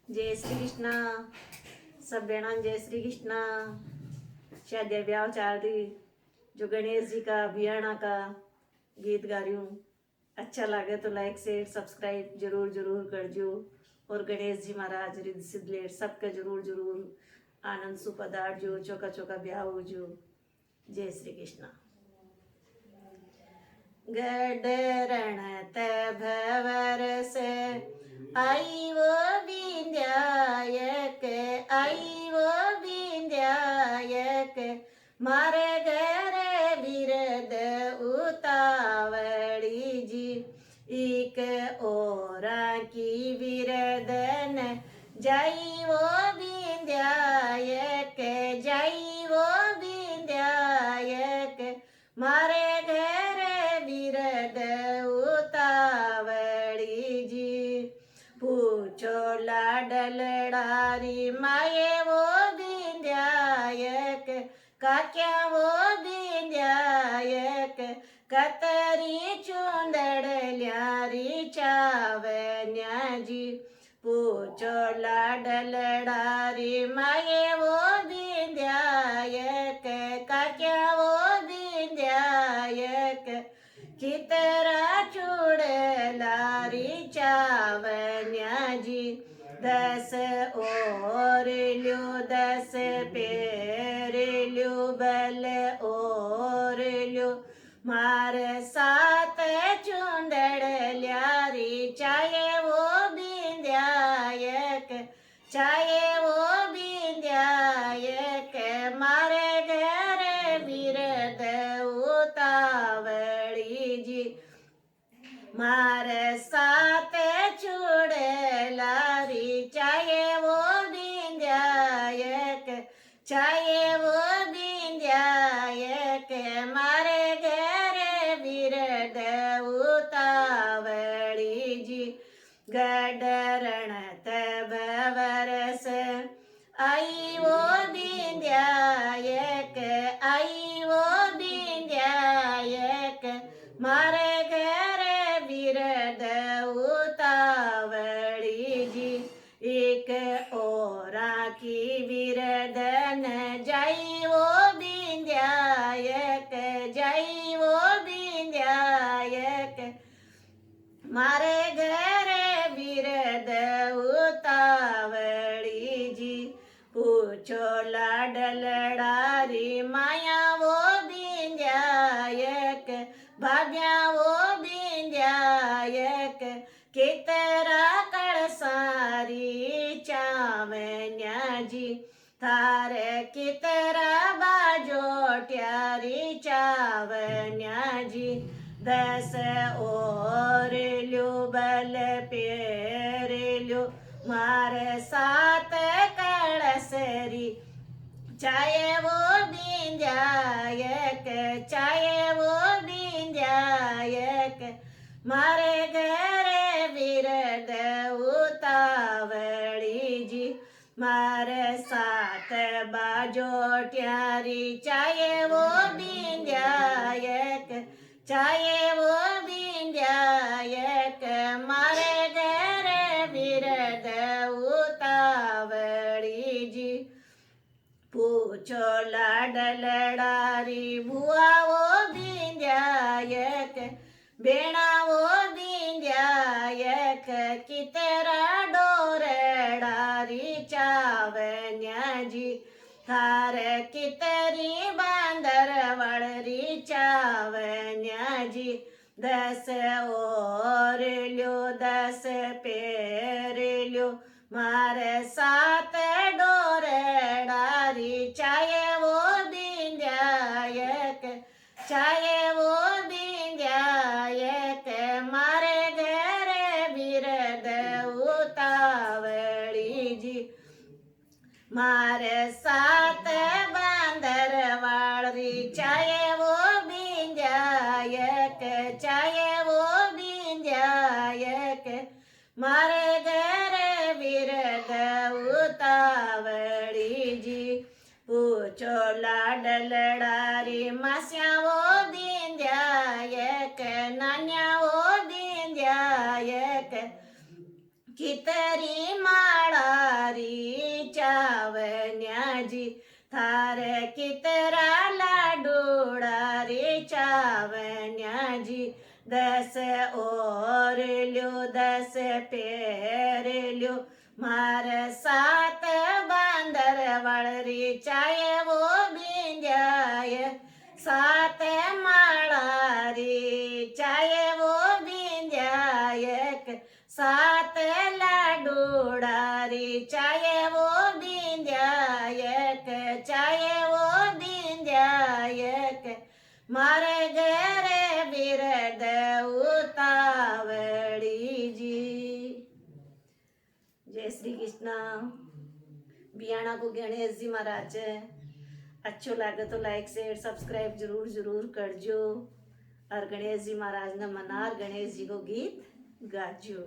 जय श्री कृष्णा। सब बहना जय श्री कृष्णा। शादी ब्याह चाल रही जो गणेश जी का बियाणा का गीत गा रही हूँ। अच्छा लगे तो लाइक शेयर सब्सक्राइब जरूर जरूर करजो। और गणेश जी महाराज रिद्धि सिद्धि लेट सबके जरूर जरूर आनंद सुपदार जो चौका चौका ब्याह हो जो। जय श्री कृष्णा। गडरण भवर से आई वो विंध्यायक आई वो विंध्यायक मारे घर विरद उतावड़ी जी एक और की विरदन जय वो विंध्यायक जय वो विंध्यायक मारे घर विरद उतावड़ी जी पूछो लाडलडारी माये वो विंध्यायक काक्या वो विंध्यायक कतरी चुंदड़ ल्यारी चावन्या जी पूछो लाडलडारी माये वो विंध्यायक काक्या वो विंध्यायक कितरा चूड़ लारी चावन्या जी 10 और ल्यो 10 पेर ल्यो बल और ल्यो मार 7 चुंदड़ ल्यारी चाहे वो विंध्यायक चाहे वो विंध्यायक मारे घर विरद उतावड़ी जी मार 7 चूड़ लारी चाहे वो विंध्यायक चाहे वो विंध्यायक मारे घर विरद उतावड़ी जी गडरण भवरस आई वो विंध्यायक आई वो विंध्यायक मारे घर विरद उतावड़ी जी एक और की विरदन जय वो विंध्यायक जय वो विंध्यायक मारे घर विरद उतावड़ी जी पूछो लाडलडारी माया वो विंध्यायक भाग्या वो विंध्यायक कितरा कड़सारी चावन्या जी थार कितरा बाजोट्यारी चावन्या जी 10 और ल्यो बल पेर ल्यो मार 7 कड़सरी चाहे वो विंध्यायक चाहे वो विंध्यायक मारे घर विरद उतावड़ी जी मार 7 बाजोट्यारी चाहे वो विंध्यायक चाहे वो विंध्यायक मारे घर विरद उतावड़ी जी पूछो लाडलडारी बुआ वो विंध्यायक बेणा वो विंध्यायक कितरा डोरडारी चावन्या जी थार कितरी बांदर वड़री चावन्या जी 10 और ल्यो 10 पेर ल्यो मार 7 डोरडारी चाहे वो विंध्यायक चाहे वो विंध्यायक मारे घर विरद उतावड़ी जी मार 7 बांदर वाड़ी चाहे वो विंध्यायक चाहे वो विंध्यायक मारे घर विरद उतावड़ी जी पूछो लाडलडारी मास्या वो विंध्यायक नान्या वो विंध्यायक खितरी माळारी चावण्याजी थार कितरा लाडूड़ा रे चावण्याजी 10 और ल्यो 10 पेर ल्यो मार 7 बांदर वळरी चाय वो बिंद्याय 7 माळा रे चाय वो बिंद्यायक 7 लाडूड़ा रे चाय वो बिंद्यायक चाय वो बिंद्यायक मारे घरे बिरद उतावड़ी जी। जय श्री कृष्ण। बियाणा को गणेश जी महाराज अच्छो लागे तो लाइक शेयर सब्सक्राइब जरूर जरूर करजो और गणेश जी महाराज ने मनार गणेश जी को गीत गाजो।